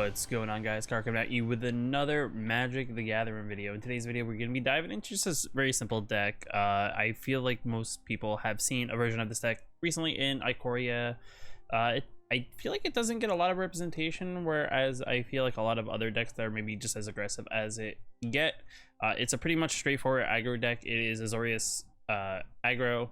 What's going on, guys? Car coming at you with another Magic the Gathering video. In today's video, we're going to be diving into just a very simple deck. I feel like most people have seen a version of this deck recently in Ikoria. I feel like it doesn't get a lot of representation, whereas I feel like a lot of other decks that are maybe just as aggressive as it get. It's a pretty much straightforward aggro deck. It is Azorius Aggro.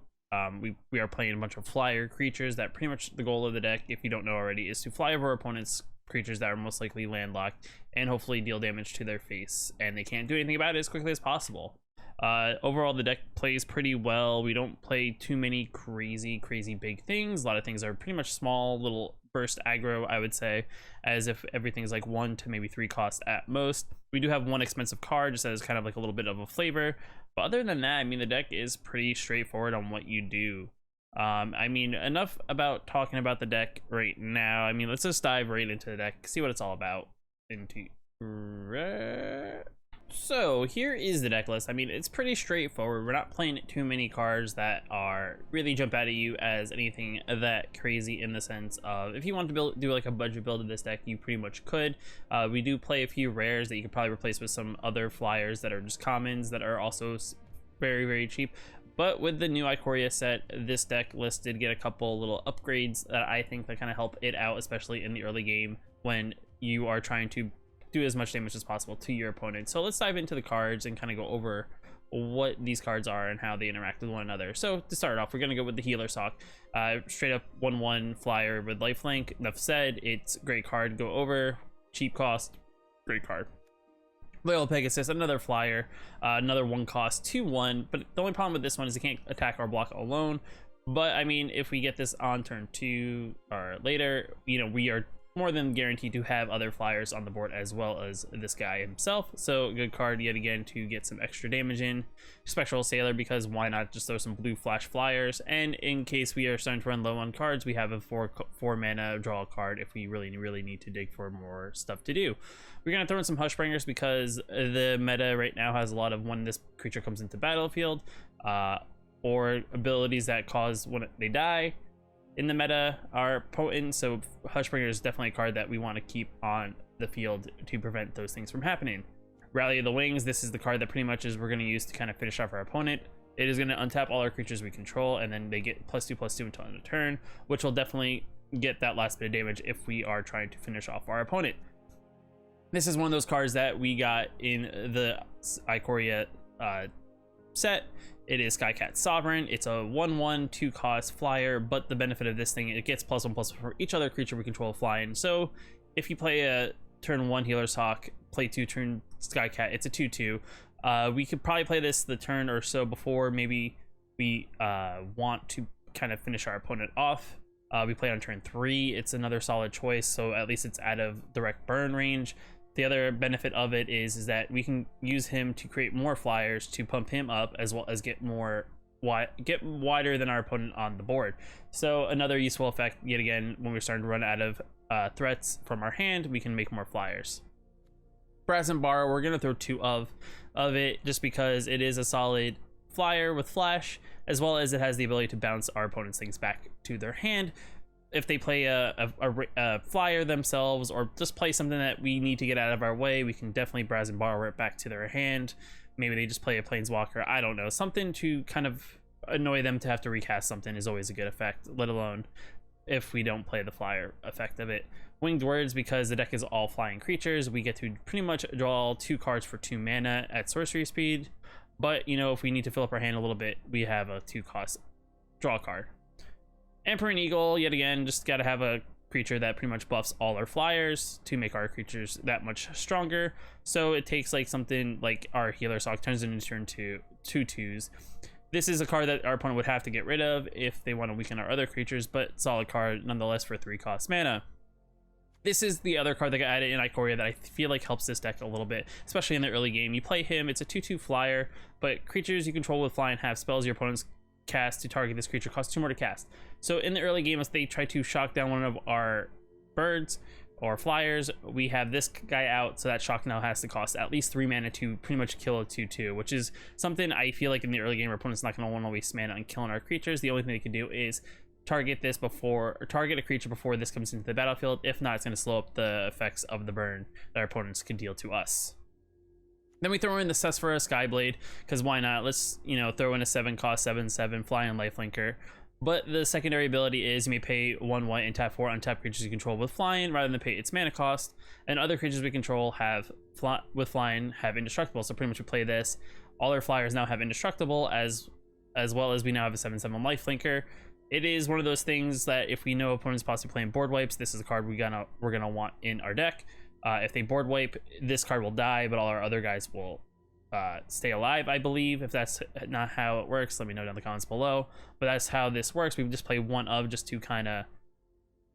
We are playing a bunch of flyer creatures that pretty much the goal of the deck, if you don't know already, is to fly over opponents' creatures that are most likely landlocked and hopefully deal damage to their face, and they can't do anything about it as quickly as possible. Overall, the deck plays pretty well. We don't play too many crazy big things. A lot of things are pretty much small little burst aggro, I would say, as if everything's like 1 to maybe 3 cost at most. We do have one expensive card just as kind of like a little bit of a flavor, but other than that, I mean, the deck is pretty straightforward on what you do. I mean, enough about talking about the deck right now. I mean, let's just dive right into the deck, see what it's all about. So here is the deck list. I mean, it's pretty straightforward. We're not playing too many cards that are really jump out at you as anything that crazy, in the sense of if you want to do like a budget build of this deck, you pretty much could. We do play a few rares that you could probably replace with some other flyers that are just commons that are also very cheap. But with the new Ikoria set, this deck list did get a couple little upgrades that I think that kind of help it out, especially in the early game when you are trying to do as much damage as possible to your opponent. So let's dive into the cards and kind of go over what these cards are and how they interact with one another. So to start off, we're going to go with the Healer's Hawk. Straight up 1/1 flyer with lifelink. Enough said. It's a great card. Go over. Cheap cost. Great card. Loyal Pegasus, another flyer, another 1 cost 2/1, but the only problem with this one is it can't attack or block alone. But I mean, if we get this on turn 2 or later, you know, we are more than guaranteed to have other flyers on the board as well as this guy himself. So good card yet again to get some extra damage in. Spectral Sailor, because why not just throw some blue flash flyers, and in case we are starting to run low on cards, we have a 4 mana draw card if we really need to dig for more stuff to do. We're gonna throw in some Hushbringers because the meta right now has a lot of when this creature comes into battlefield, or abilities that cause when they die in the meta are potent. So Hushbringer is definitely a card that we want to keep on the field to prevent those things from happening. Rally of the Wings, this is the card that pretty much is we're going to use to kind of finish off our opponent. It is going to untap all our creatures we control, and then they get +2/+2 until end of turn, which will definitely get that last bit of damage if we are trying to finish off our opponent. This is one of those cards that we got in the Ikoria set. It is Skycat Sovereign. It's a 1/1 2 cost flyer, but the benefit of this thing, it gets +1/+1 for each other creature we control flying. So if you play a turn 1 Healer's Hawk, play 2 turn Skycat, it's a 2/2. We could probably play this the turn or so before maybe we want to kind of finish our opponent off. We play on turn 3. It's another solid choice, so at least it's out of direct burn range. The other benefit of it is that we can use him to create more flyers to pump him up, as well as get wider than our opponent on the board. So another useful effect yet again, when we're starting to run out of threats from our hand, we can make more flyers. Brazen Bar, we're gonna throw 2 of it just because it is a solid flyer with flash, as well as it has the ability to bounce our opponent's things back to their hand. If they play a flyer themselves, or just play something that we need to get out of our way, we can definitely Brazen Bar it back to their hand. Maybe they just play a Planeswalker, I don't know, something to kind of annoy them to have to recast something is always a good effect, let alone if we don't play the flyer effect of it. Winged Words, because the deck is all flying creatures, we get to pretty much draw 2 cards for 2 mana at sorcery speed. But you know, if we need to fill up our hand a little bit, we have a 2 cost draw card. Emperor and Eagle, yet again, just gotta have a creature that pretty much buffs all our flyers to make our creatures that much stronger. So it takes like something like our Healer's Hawk, turns it into turn 2 2/2s. This is a card that our opponent would have to get rid of if they want to weaken our other creatures, but solid card nonetheless for 3 cost mana. This is the other card that got added in Ikoria that I feel like helps this deck a little bit, especially in the early game. You play him, it's a 2/2 flyer, but creatures you control with fly and have spells your opponent's cast to target this creature costs 2 more to cast. So in the early game, if they try to shock down one of our birds or flyers, we have this guy out, so that shock now has to cost at least 3 mana to pretty much kill a 2/2, which is something I feel like in the early game our opponent's not going to want to waste mana on killing our creatures. The only thing they can do is target this before, or target a creature before this comes into the battlefield. If not, it's going to slow up the effects of the burn that our opponents could deal to us. Then we throw in the Cesfera Skyblade, because why not? Let's, you know, throw in a 7-cost 7/7 flying lifelinker. But the secondary ability is you may pay 1 white and tap 4 untap creatures you control with flying rather than pay its mana cost. And other creatures we control have with flying have indestructible. So pretty much we play this. All our flyers now have indestructible, as well as we now have a 7/7 lifelinker. It is one of those things that if we know opponents possibly playing board wipes, this is a card we're gonna want in our deck. If they board wipe, this card will die, but all our other guys will stay alive, I believe. If that's not how it works, let me know down in the comments below. But that's how this works. We just play one of, just to kind of,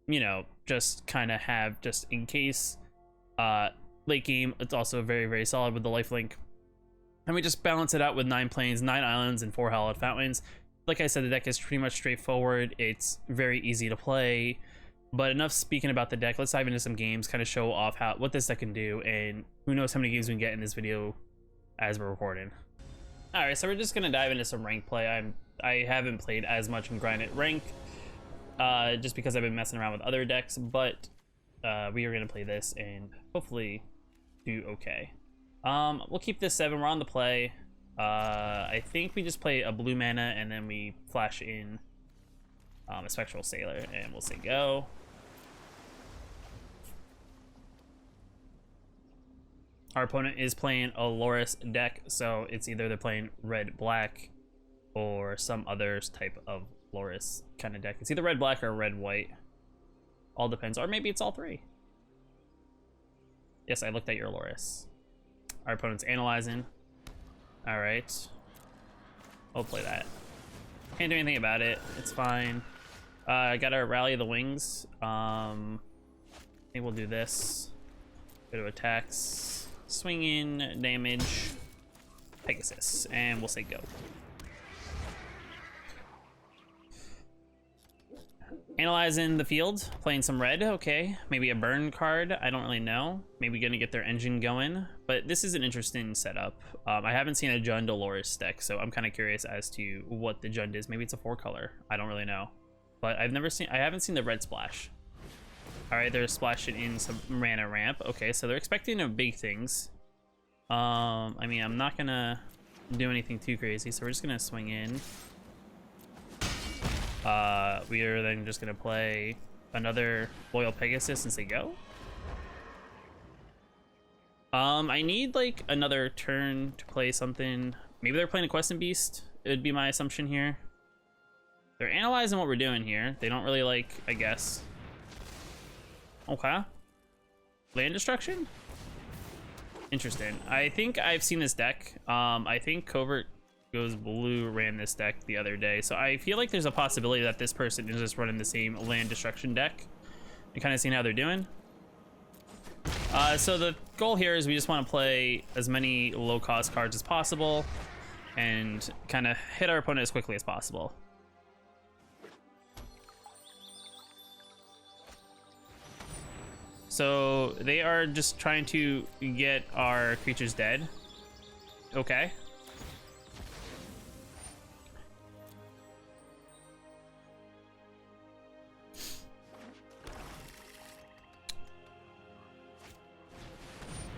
you know, just kind of have just in case. Late game, it's also very, very solid with the lifelink. And we just balance it out with 9 plains, 9 islands, and 4 hallowed fountains. Like I said, the deck is pretty much straightforward. It's very easy to play. But enough speaking about the deck. Let's dive into some games, kind of show off what this deck can do, and who knows how many games we can get in this video as we're recording. All right, so we're just gonna dive into some rank play. I haven't played as much in Grinded rank, just because I've been messing around with other decks. But we are gonna play this and hopefully do okay. We'll keep this 7. We're on the play. I think we just play a blue mana and then we flash in a Spectral Sailor, and we'll say go. Our opponent is playing a Loris deck, so it's either they're playing red-black or some other type of Loris kind of deck. It's either red-black or red-white. All depends, or maybe it's all 3. Yes, I looked at your Loris. Our opponent's analyzing. All right, we'll play that. Can't do anything about it. It's fine. Got our Rally of the Wings. I think we'll do this. Go to attacks. Swing in, damage, Pegasus, and we'll say go. Analyzing the field, playing some red, okay. Maybe a burn card, I don't really know. Maybe gonna get their engine going, but this is an interesting setup. I haven't seen a Jund Loris deck, so I'm kind of curious as to what the Jund is. Maybe it's a 4-color, I don't really know. But I haven't seen the red splash. All right, they're splashing in some mana ramp. Okay, so they're expecting big things. I mean, I'm not gonna do anything too crazy, so we're just gonna swing in. We are then just gonna play another Loyal Pegasus and say go. I need like another turn to play something. Maybe they're playing a Questing Beast. It would be my assumption here. They're analyzing what we're doing here. They don't really like, I guess. Okay. Land destruction? Interesting. I think I've seen this deck. I think Covert Goes Blue ran this deck the other day. So I feel like there's a possibility that this person is just running the same land destruction deck. And kind of seeing how they're doing. So the goal here is we just want to play as many low cost cards as possible and kind of hit our opponent as quickly as possible. So they are just trying to get our creatures dead. Okay.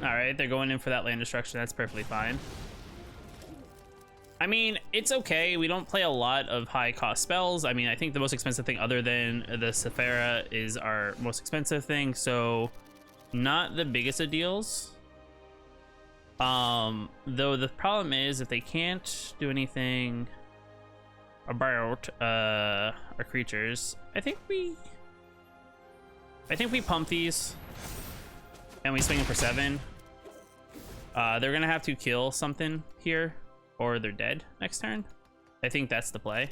All right, they're going in for that land destruction. That's perfectly fine. I mean, it's okay. We don't play a lot of high cost spells. I mean, I think the most expensive thing other than the Cesfera is our most expensive thing. So not the biggest of deals. Though the problem is if they can't do anything about our creatures, I think we pump these and we swing them for 7. They're gonna have to kill something here or they're dead next turn. I think that's the play.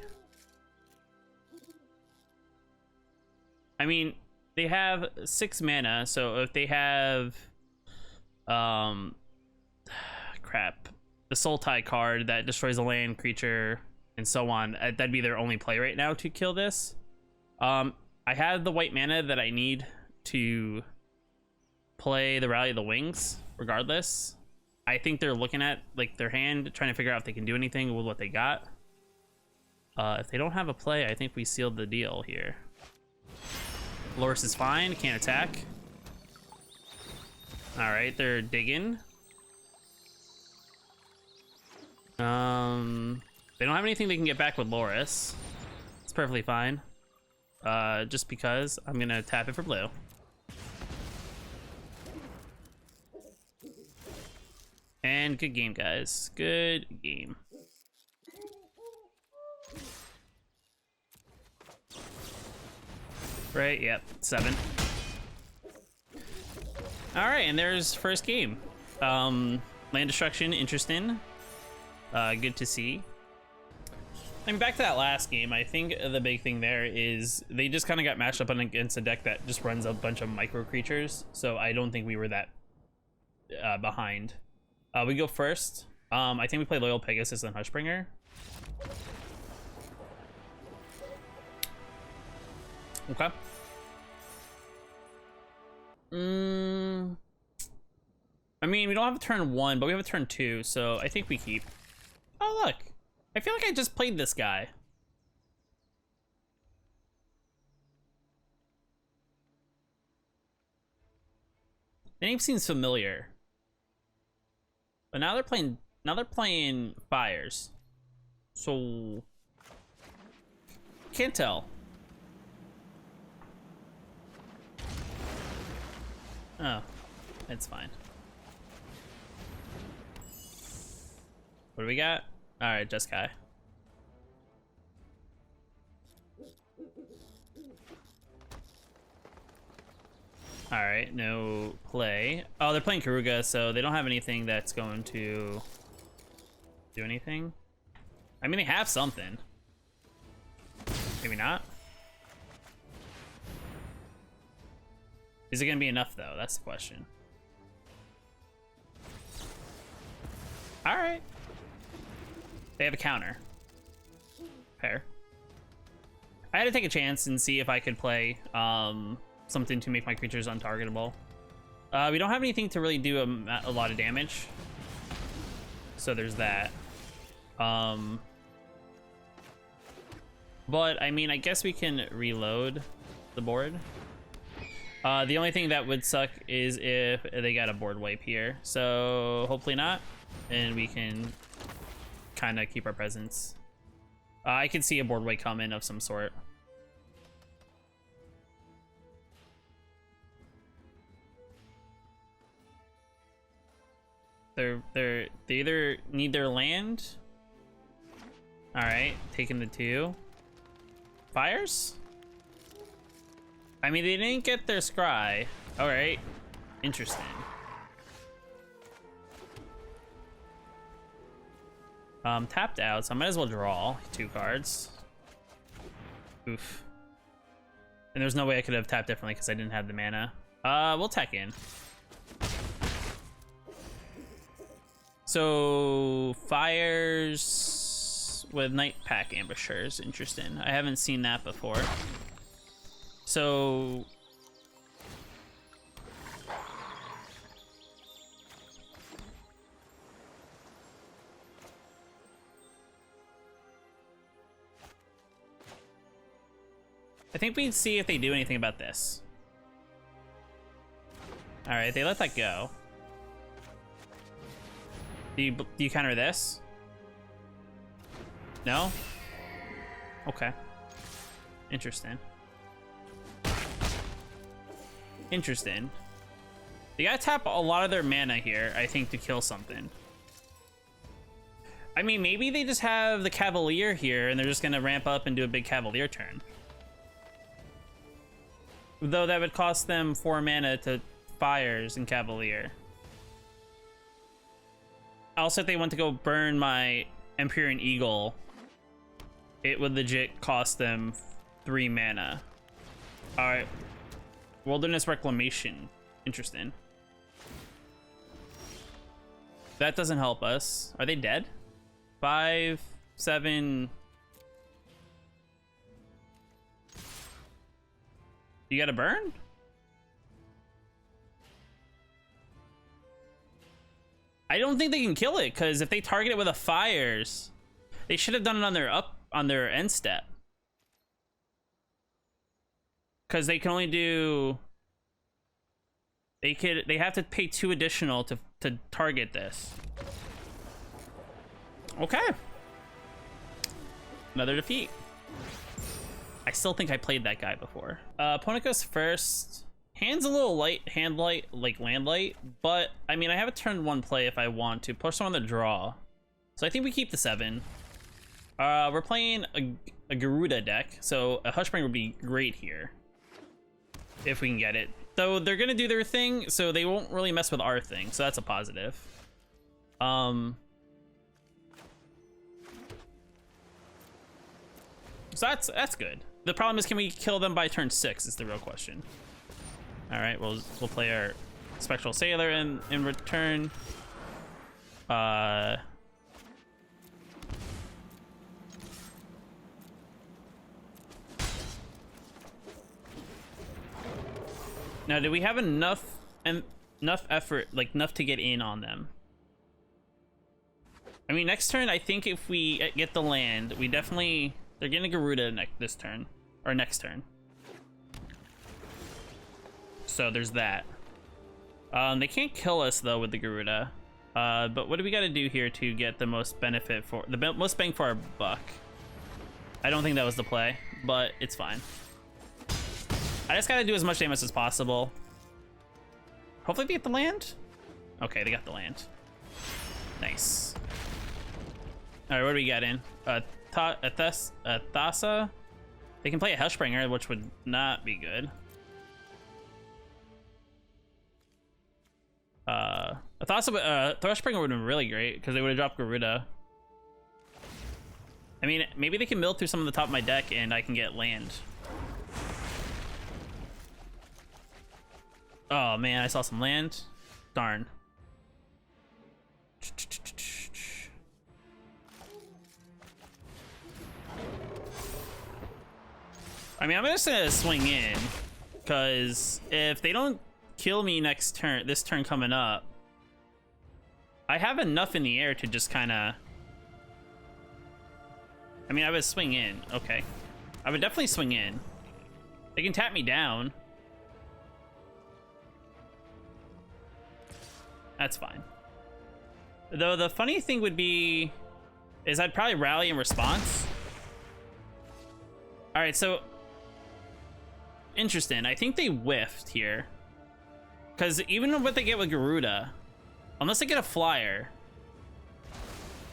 I mean, they have 6 mana, so if they have crap, the Soul Tie card that destroys a land creature and so on, that'd be their only play right now to kill this. I have the white mana that I need to play the Rally of the Wings regardless. I think they're looking at like their hand, trying to figure out if they can do anything with what they got. If they don't have a play, I think we sealed the deal here. Loris is fine, can't attack. All right, they're digging. They don't have anything they can get back with Loris. It's perfectly fine. Just because I'm gonna tap it for blue. And good game, guys. Good game. Right, yep, 7. All right, and there's first game. Land destruction, interesting. Good to see. I mean, back to that last game, I think the big thing there is they just kind of got matched up against a deck that just runs a bunch of micro creatures. So I don't think we were that behind. We go first. I think we play Loyal Pegasus and Hushbringer. Okay. I mean, we don't have a turn 1, but we have a turn 2, so I think we keep. Oh, look. I feel like I just played this guy. The name seems familiar. But now they're playing fires. So can't tell. Oh, it's fine. What do we got? All right, just Kai. All right, no play. Oh, they're playing Karuga, so they don't have anything that's going to do anything. I mean, they have something. Maybe not. Is it gonna be enough though? That's the question. All right. They have a counter. Fair. I had to take a chance and see if I could play something to make my creatures untargetable. We don't have anything to really do a lot of damage. So there's that. But I mean, I guess we can reload the board. The only thing that would suck is if they got a board wipe here. So hopefully not. And we can kind of keep our presence. I could see a board wipe come in of some sort. They either need their land. All right, taking the 2 fires. I mean, they didn't get their scry. All right, interesting. Tapped out, so I might as well draw 2 cards. Oof. And there's no way I could have tapped differently because I didn't have the mana. We'll tech in. So fires with Night Pack Ambushers, interesting. I haven't seen that before. So I think we'd see if they do anything about this. All right, they let that go. Do you counter this? No? Okay. Interesting. Interesting. They gotta tap a lot of their mana here, I think, to kill something. I mean, maybe they just have the Cavalier here and they're just gonna ramp up and do a big Cavalier turn. Though that would cost them 4 mana to fires and Cavalier. Also, if they want to go burn my Empyrean Eagle, it would legit cost them 3 mana. All right. Wilderness Reclamation. Interesting. That doesn't help us. Are they dead? 5, 7. You got to burn? I don't think they can kill it, because if they target it with a fires, they should have done it on their on their end step. Because they can only do... They have to pay 2 additional to target this. Okay. Another defeat. I still think I played that guy before. Opponent goes first. Hand's a little light, hand light, like land light, but I mean, I have a turn 1 play if I want to. Push on the draw. So I think we keep the 7. We're playing a Garuda deck, so a Hushbringer would be great here. If we can get it. Though they're gonna do their thing, so they won't really mess with our thing, so that's a positive. So that's good. The problem is, can we kill them by turn 6 is the real question. All right, we'll play our Spectral Sailor in return. Now, do we have enough effort, like enough to get in on them? I mean, next turn, I think if we get the land, we definitely... They're getting Garuda this turn, or next turn. So there's that. They can't kill us though with the Garuda. But what do we got to do here to get the most benefit for the most bang for our buck? I don't think that was the play, but it's fine. I just got to do as much damage as possible. Hopefully they get the land. Okay, they got the land. Nice. All right, what do we got in? Thassa. They can play a Hellspringer, which would not be good. A Thrushbringer would have been really great because they would have dropped Garuda. I mean, maybe they can mill through some of the top of my deck and I can get land. Oh man, I saw some land. Darn. I mean, I'm just gonna swing in, because if they don't kill me next turn, this turn coming up, I have enough in the air to just kind of... I mean, I would swing in. Okay. I would definitely swing in. They can tap me down. That's fine. Though the funny thing would be, is I'd probably rally in response. All right, so... Interesting. I think they whiffed here. Because even what they get with Garuda, unless they get a flyer,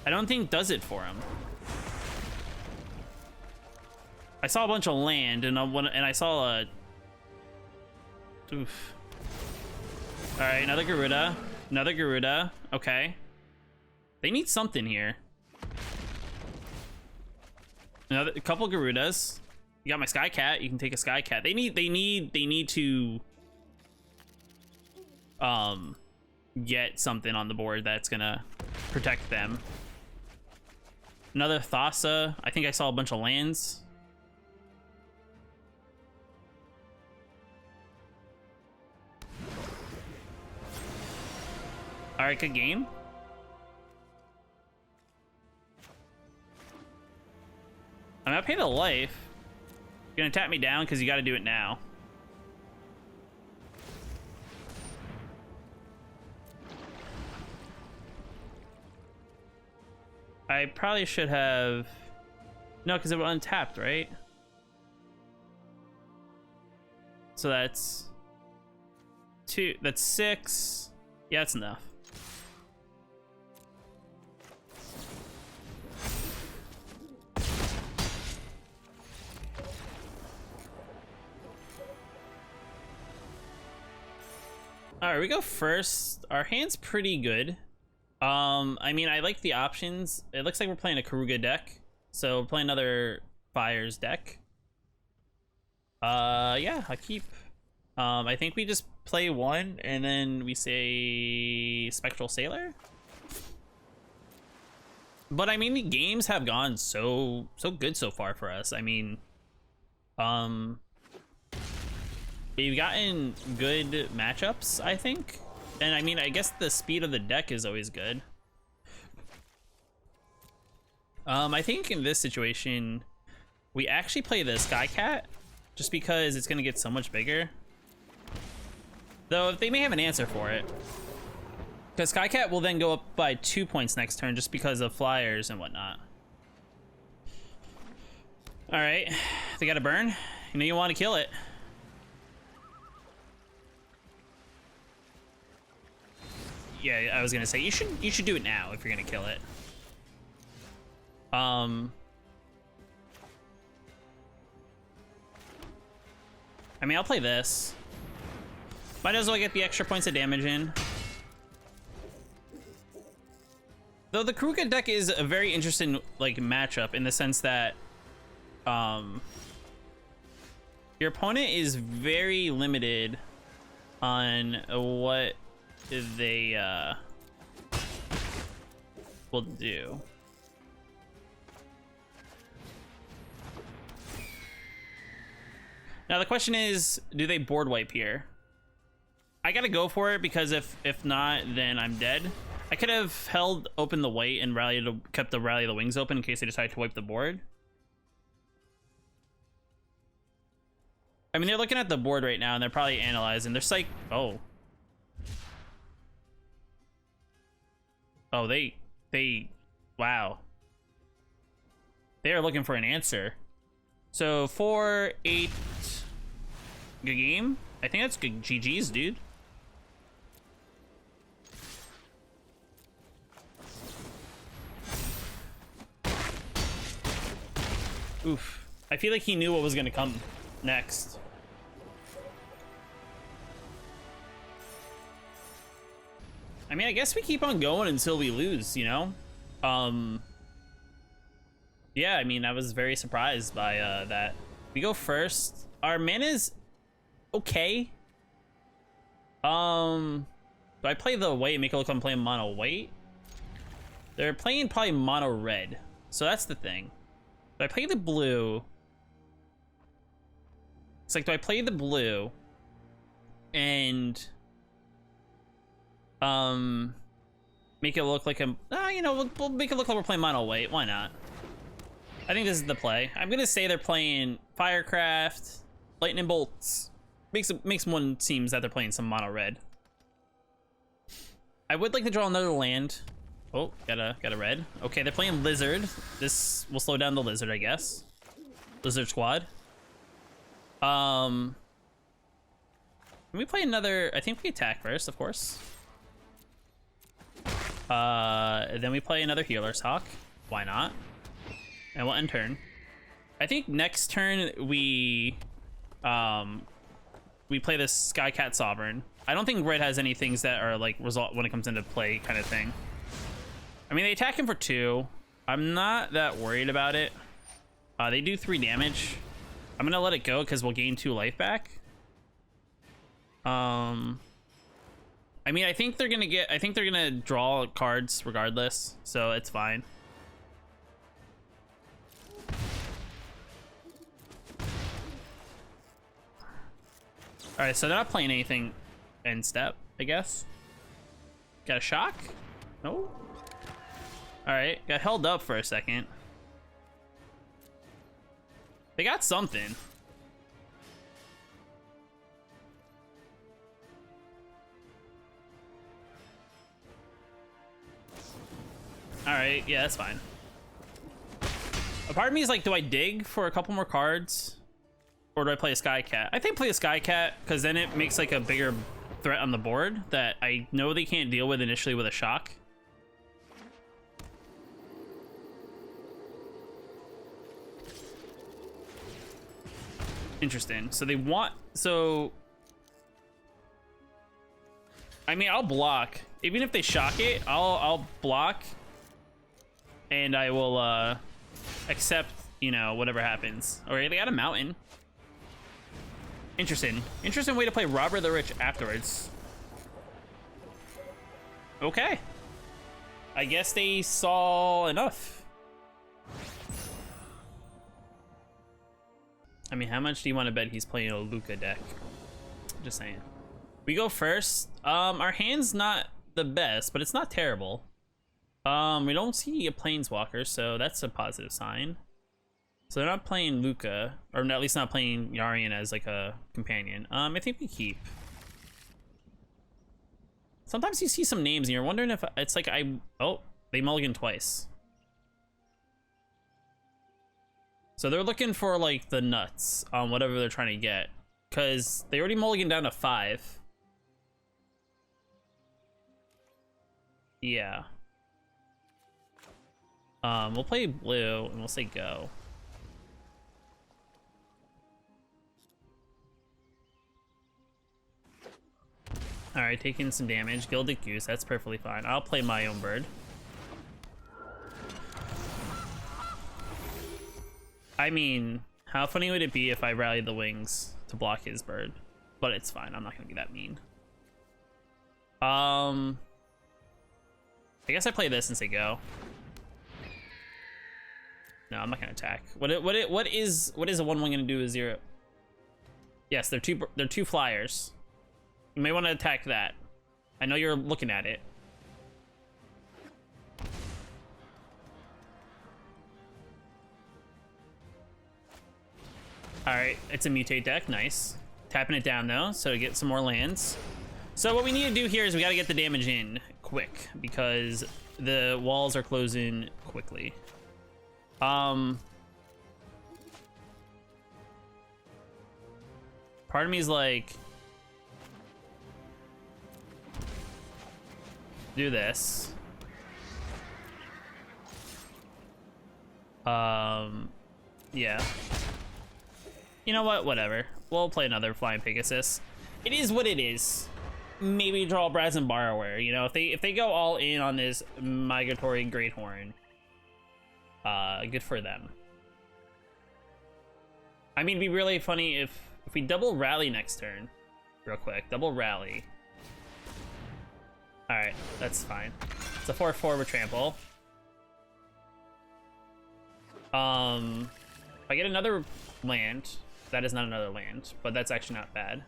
I don't think does it for them. I saw a bunch of land, and I saw a... Oof. All right, another Garuda. Another Garuda. Okay. They need something here. A couple Garudas. You got my Skycat. You can take a Skycat. They need to get something on the board that's gonna protect them. Another Thassa. I think I saw a bunch of lands. All right, good game. I'm gonna pay the life. You're gonna tap me down because you got to do it now. I probably should have... No, because it was untapped, right? So that's 2. That's 6. Yeah, that's enough. All right, we go first. Our hand's pretty good. I mean, I like the options. It looks like we're playing a Karuga deck, so we're playing another Fires deck. Yeah, I keep. I think we just play 1 and then we say Spectral Sailor. But I mean, the games have gone so good so far for us. I mean, we've gotten good matchups, I think. And I mean, I guess the speed of the deck is always good. I think in this situation, we actually play the Skycat, just because it's gonna get so much bigger. Though they may have an answer for it, because Skycat will then go up by 2 points next turn, just because of flyers and whatnot. All right, they got a burn. You know you want to kill it. Yeah, I was gonna say you should do it now if you're gonna kill it. I mean, I'll play this. Might as well get the extra points of damage in. Though the Kuruka deck is a very interesting like matchup in the sense that your opponent is very limited on what they will do. Now the question is, do they board wipe here? I gotta go for it because if not, then I'm dead. I could have held open the white and kept the rally of the wings open in case they decide to wipe the board. I mean, they're looking at the board right now and they're probably analyzing. They're like, oh, they, wow. They are looking for an answer. So 4-8, good game. I think that's good. GG's, dude. Oof. I feel like he knew what was gonna come next. I mean, I guess we keep on going until we lose, you know? Yeah, I mean, I was very surprised by that. We go first. Our mana's okay. Do I play the white and make it look like I'm playing mono white? They're playing probably mono red. So that's the thing. Do I play the blue? It's like, do I play the blue and make it look like I'm you know, we'll make it look like we're playing mono white. Why not? I think this is the play. I'm gonna say they're playing Firecraft, Lightning Bolts. Makes one seems that they're playing some mono red. I would like to draw another land. Oh, got a red. Okay, they're playing Lizard. This will slow down the Lizard, I guess. Lizard Squad. Can we play another? I think we attack first, of course. Then we play another Healer's Hawk. Why not? And we'll end turn. I think next turn we play this Skycat Sovereign. I don't think red has any things that are like result when it comes into play kind of thing. I mean, they attack him for 2. I'm not that worried about it. They do 3 damage. I'm gonna let it go because we'll gain 2 life back. I mean, I think they're gonna draw cards regardless, so it's fine. All right, so they're not playing anything end step, I guess. Got a shock? No. All right, got held up for a second. They got something. All right, yeah, that's fine. A part of me is like, do I dig for a couple more cards? Or do I play a Skycat? I think play a Skycat, because then it makes like a bigger threat on the board that I know they can't deal with initially with a shock. Interesting. So they want, so I mean, I'll block. Even if they shock it, I'll block and I will accept, you know, whatever happens. All right, they got a mountain. Interesting way to play Robber the Rich afterwards. Okay, I guess they saw enough. I mean, how much do you want to bet he's playing a Luca deck? Just saying. We go first. Our hand's not the best, but it's not terrible. We don't see a planeswalker, so that's a positive sign. So they're not playing Luca, or at least not playing Yarian as like a companion. I think we keep. Sometimes you see some names and you're wondering if it's like oh, they mulligan twice. So they're looking for like the nuts on whatever they're trying to get, because they already mulliganed down to 5. Yeah. We'll play blue and we'll say go. All right, taking some damage. Gilded Goose, that's perfectly fine. I'll play my own bird. I mean, how funny would it be if I rallied the wings to block his bird? But it's fine, I'm not gonna be that mean. I guess I play this and say go. No, I'm not gonna attack. What is a 1/1 gonna do with 0? Yes, they're two flyers. You may want to attack that. I know you're looking at it. All right, it's a mutate deck. Nice. Tapping it down though, so to get some more lands. So what we need to do here is we got to get the damage in quick because the walls are closing quickly. Part of me is like, do this. Yeah. You know what? Whatever. We'll play another Flying Pegasus. It is what it is. Maybe draw Brazen Borrower. You know, if they go all in on this Migratory Great Horn, good for them. I mean, it'd be really funny if we double rally next turn, real quick. Double rally. All right, that's fine. It's a 4/4 with trample. If I get another land, that is not another land, but that's actually not bad.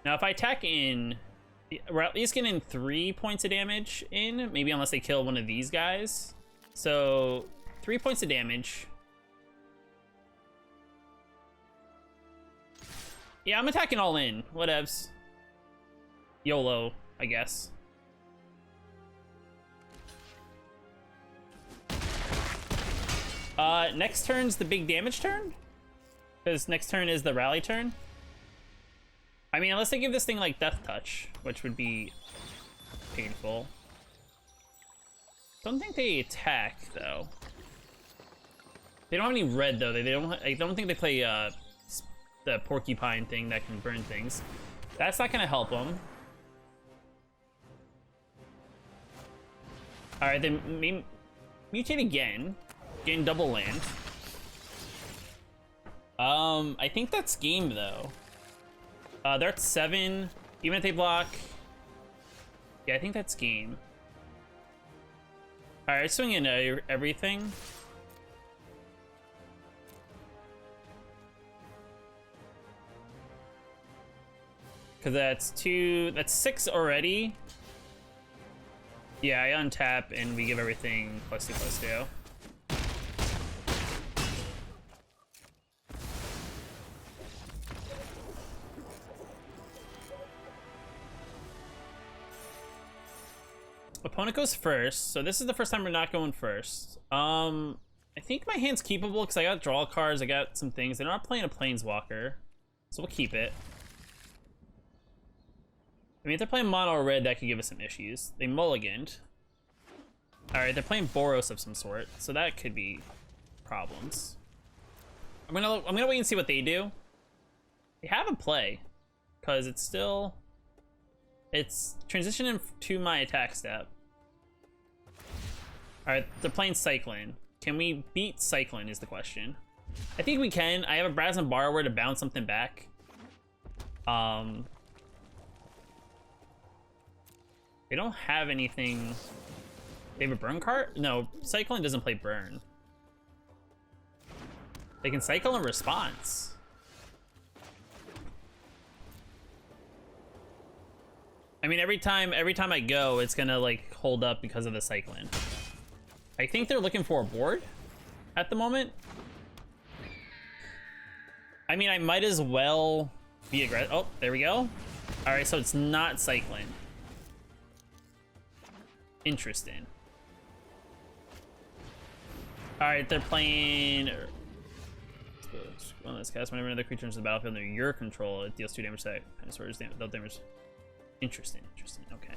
Now, if I attack in, we're at least getting 3 points of damage in, maybe unless they kill one of these guys. So 3 points of damage. Yeah, I'm attacking all in. Whatevs. YOLO, I guess. Next turn's the big damage turn? Because next turn is the rally turn. I mean, unless they give this thing like Death Touch, which would be painful. Don't think they attack though. They don't have any red though. They don't. I don't think they play the porcupine thing that can burn things. That's not gonna help them. All right, then mutate again, gain double land. I think that's game though. They're at 7. Even if they block, yeah, I think that's game. All right, swing into everything. Cause that's 2. That's 6 already. Yeah, I untap and we give everything +2/+2. Opponent goes first, so this is the first time we're not going first. I think my hand's keepable because I got draw cards, I got some things. They're not playing a Planeswalker, so we'll keep it. I mean, if they're playing mono or red, that could give us some issues. They mulliganed. Alright, they're playing Boros of some sort, so that could be problems. I'm gonna wait and see what they do. They have a play, because it's transitioning to my attack step. Alright, they're playing Cyclone. Can we beat Cyclone is the question. I think we can. I have a Brazen Borrower to bounce something back. They don't have anything. They have a burn card? No, Cyclone doesn't play burn. They can cycle in response. mean, every time I go, it's gonna like hold up because of the cycling. I think they're looking for a board at the moment. I mean, I might as well be aggressive. Oh, there we go. All right, so it's not cycling. Interesting. All right, they're playing. Well, let's cast whenever another creature enters the battlefield under your control. It deals 2 damage to that dinosaur's damage. Interesting. Okay.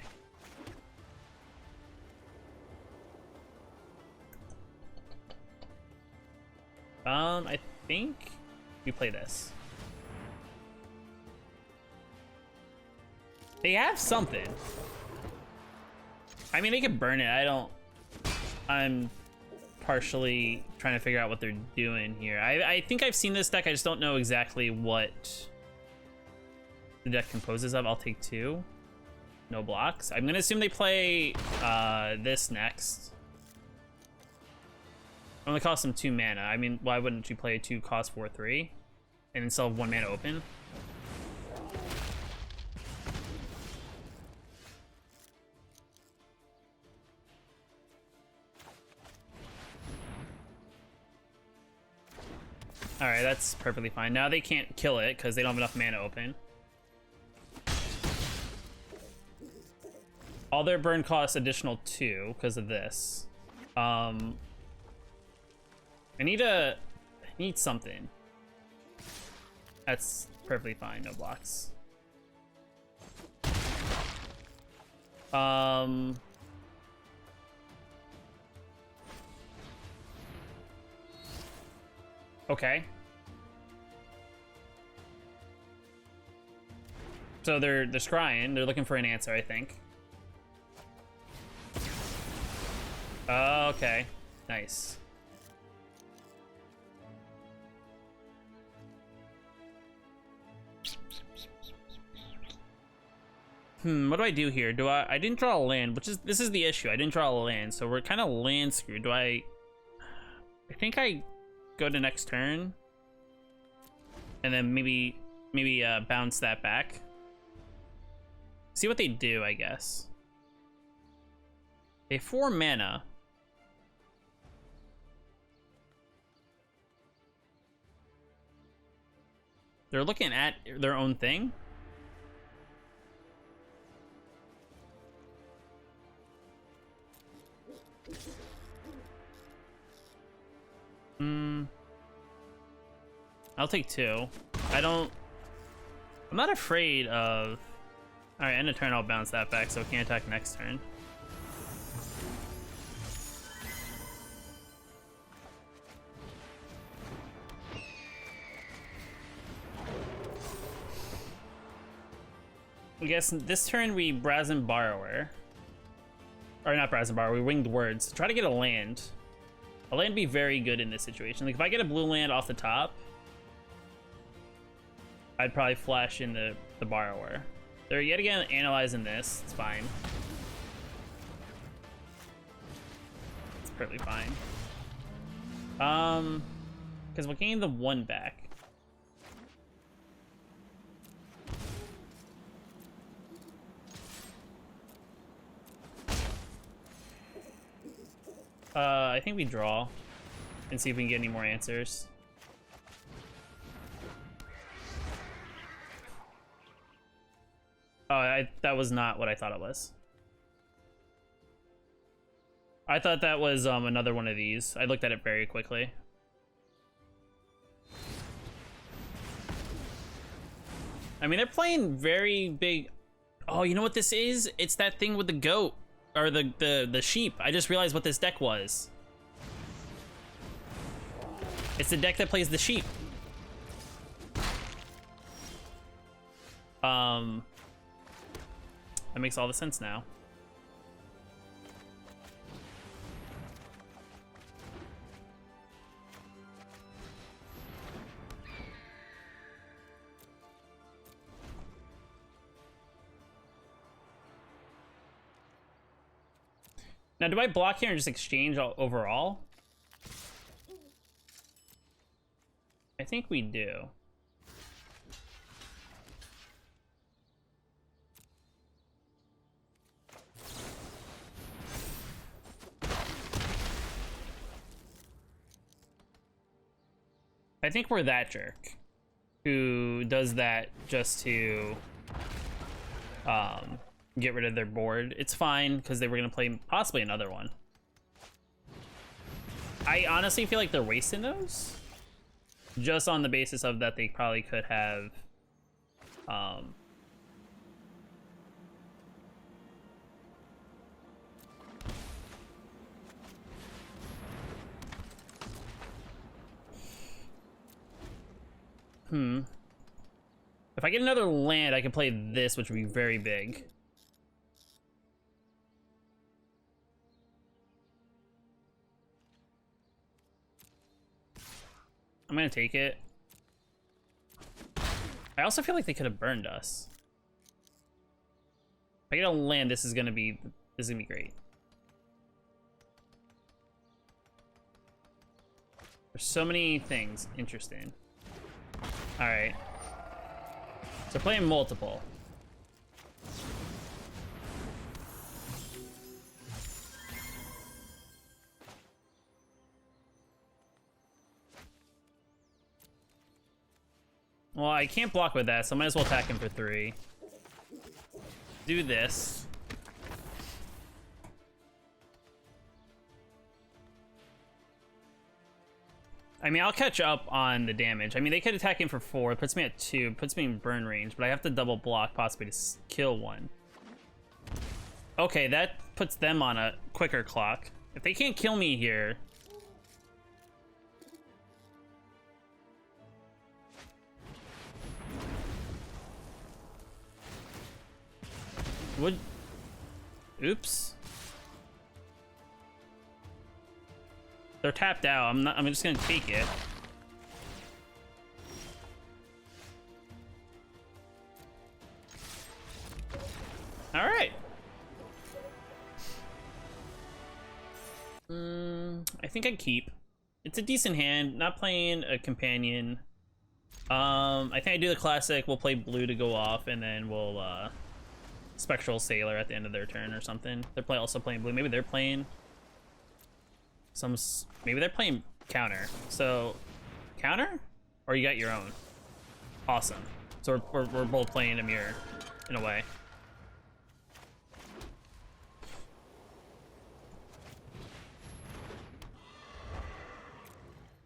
I think we play this. They have something. I mean, they could burn it. I'm partially trying to figure out what they're doing here. I think I've seen this deck. I just don't know exactly what the deck composes of. I'll take 2. No blocks. I'm gonna assume they play this next. Only costs them 2 mana. I mean, why wouldn't you play a 2 cost 4/3 and then still have 1 mana open? All right, that's perfectly fine. Now they can't kill it because they don't have enough mana open. All their burn costs additional 2 because of this. I need something. That's perfectly fine. No blocks. Okay. So they're scrying. They're looking for an answer, I think. Okay. Nice. What do I do here? I didn't draw a land, this is the issue. I didn't draw a land, so we're kind of land screwed. I think I go to next turn and then maybe bounce that back. See what they do, I guess. They have 4 mana. They're looking at their own thing. I'll take 2. I'm not afraid of... Alright, end of turn, I'll bounce that back so it can't attack next turn. I guess this turn we Brazen Borrower. Or not Brazen Borrower, we Winged Words. Try to get a land. A land be very good in this situation. Like if I get a blue land off the top, I'd probably flash in the Borrower. They're yet again analyzing this. It's fine. It's perfectly fine. Because we'll gain the 1 back. I think we draw and see if we can get any more answers. Oh, that was not what I thought it was. I thought that was another one of these. I looked at it very quickly. I mean, they're playing very big. Oh, you know what this is? It's that thing with the goat. Or the sheep. I just realized what this deck was. It's the deck that plays the sheep. That makes all the sense now. Now, do I block here and just exchange overall? I think we do. I think we're that jerk who does that just to get rid of their board. It's fine, because they were going to play possibly another one. I honestly feel like they're wasting those, just on the basis of that they probably could have if I get another land, I can play this, which would be very big. I'm gonna take it. I also feel like they could have burned us. If I get a land, this is gonna be great. There's so many things interesting. All right. So playing multiple. Well, I can't block with that, so I might as well attack him for 3. Do this. I mean, I'll catch up on the damage. I mean, they could attack him for 4. It puts me at 2. Puts me in burn range, but I have to double block possibly to kill one. Okay, that puts them on a quicker clock. If they can't kill me here... Oops. They're tapped out. I'm just gonna take it. All right. I think I keep. It's a decent hand. Not playing a companion. I think I do the classic. We'll play blue to go off, and then we'll Spectral Sailor at the end of their turn or something. They're also playing blue. Maybe they're playing maybe they're playing counter. So counter, or you got your own. Awesome. So we're both playing a mirror in a way.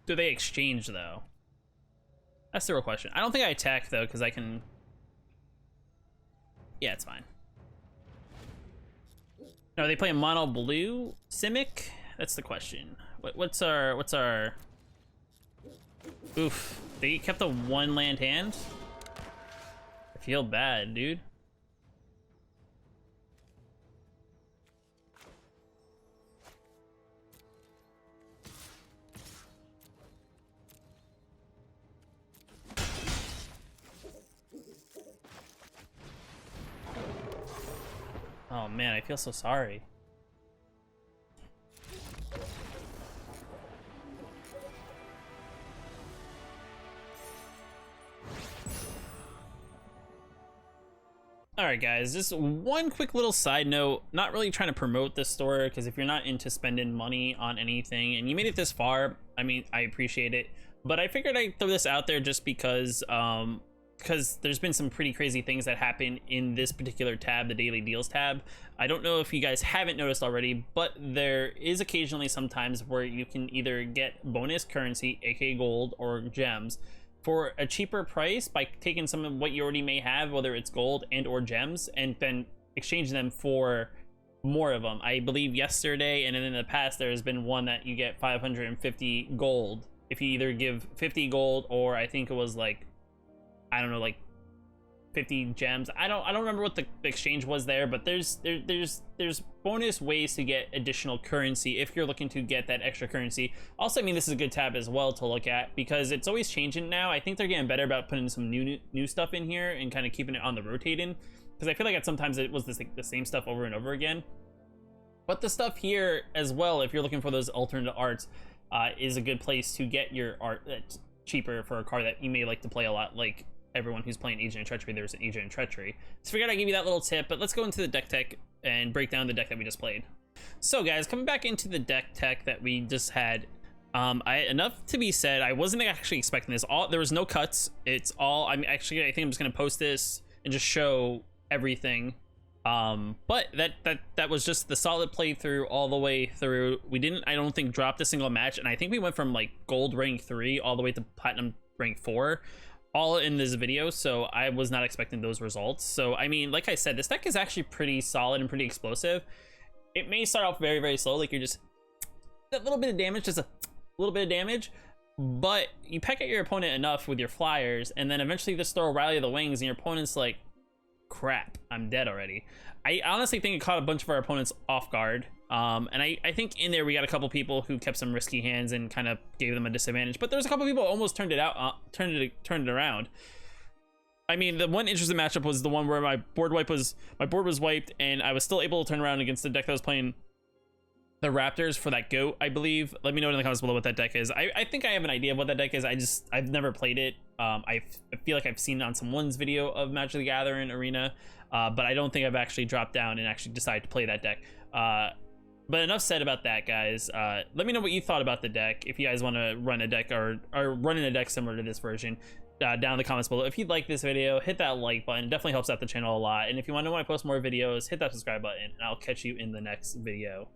Do they exchange though? That's the real question. I don't think I attack though, because I can. Yeah, it's fine. No, are they playing mono blue Simic? That's the question. What's our? Oof, they kept a 1 land hand. I feel bad, dude. Oh man, I feel so sorry. Alright guys, just one quick little side note, not really trying to promote this store, because if you're not into spending money on anything, and you made it this far, I mean, I appreciate it, but I figured I'd throw this out there just because there's been some pretty crazy things that happen in this particular tab, the Daily Deals tab. I don't know if you guys haven't noticed already, but there is occasionally sometimes where you can either get bonus currency, aka gold, or gems, for a cheaper price by taking some of what you already may have, whether it's gold and or gems, and then exchange them for more of them. I believe yesterday and in the past there has been one that you get 550 gold if you either give 50 gold, or I think it was like, I don't know, like 50 gems. I don't remember what the exchange was there, but there's bonus ways to get additional currency if you're looking to get that extra currency. Also, I mean, this is a good tab as well to look at because it's always changing now. I think they're getting better about putting some new stuff in here and kind of keeping it on the rotating, because I feel like sometimes it was the same stuff over and over again. But the stuff here as well, if you're looking for those alternate arts, is a good place to get your art that's cheaper for a card that you may like to play a lot, like everyone who's playing Agent of Treachery. There's an Agent of Treachery. So figured I'd give you that little tip, but let's go into the deck tech and break down the deck that we just played. So guys, coming back into the deck tech that we just had, Enough to be said, I wasn't actually expecting this. There was no cuts. It's all, I think I'm just gonna post this and just show everything. But that was just the solid playthrough all the way through. We didn't, I don't think, dropped a single match, and I think we went from like gold rank 3 all the way to platinum rank 4, all in this video. So I was not expecting those results. So I mean, like I said, this deck is actually pretty solid and pretty explosive. It may start off very, very slow, like you're just a little bit of damage, just a little bit of damage, but you peck at your opponent enough with your flyers, and then eventually just throw a Rally of the Wings, and your opponent's like, crap, I'm dead already. I honestly think it caught a bunch of our opponents off guard, and I think in there we got a couple people who kept some risky hands and kind of gave them a disadvantage, but there's a couple people who almost turned it around. I mean, the one interesting matchup was the one where my board was wiped, and I was still able to turn around against the deck that was playing the Raptors for that GOAT, I believe. Let me know in the comments below what that deck is. I think I have an idea of what that deck is. I've never played it. I feel like I've seen it on someone's video of Magic the Gathering Arena, but I don't think I've actually dropped down and actually decided to play that deck. But enough said about that, guys. Let me know what you thought about the deck. If you guys want to run a deck or run in a deck similar to this version, down in the comments below. If you like this video, hit that like button. It definitely helps out the channel a lot. And if you want to know when I post more videos, hit that subscribe button, and I'll catch you in the next video.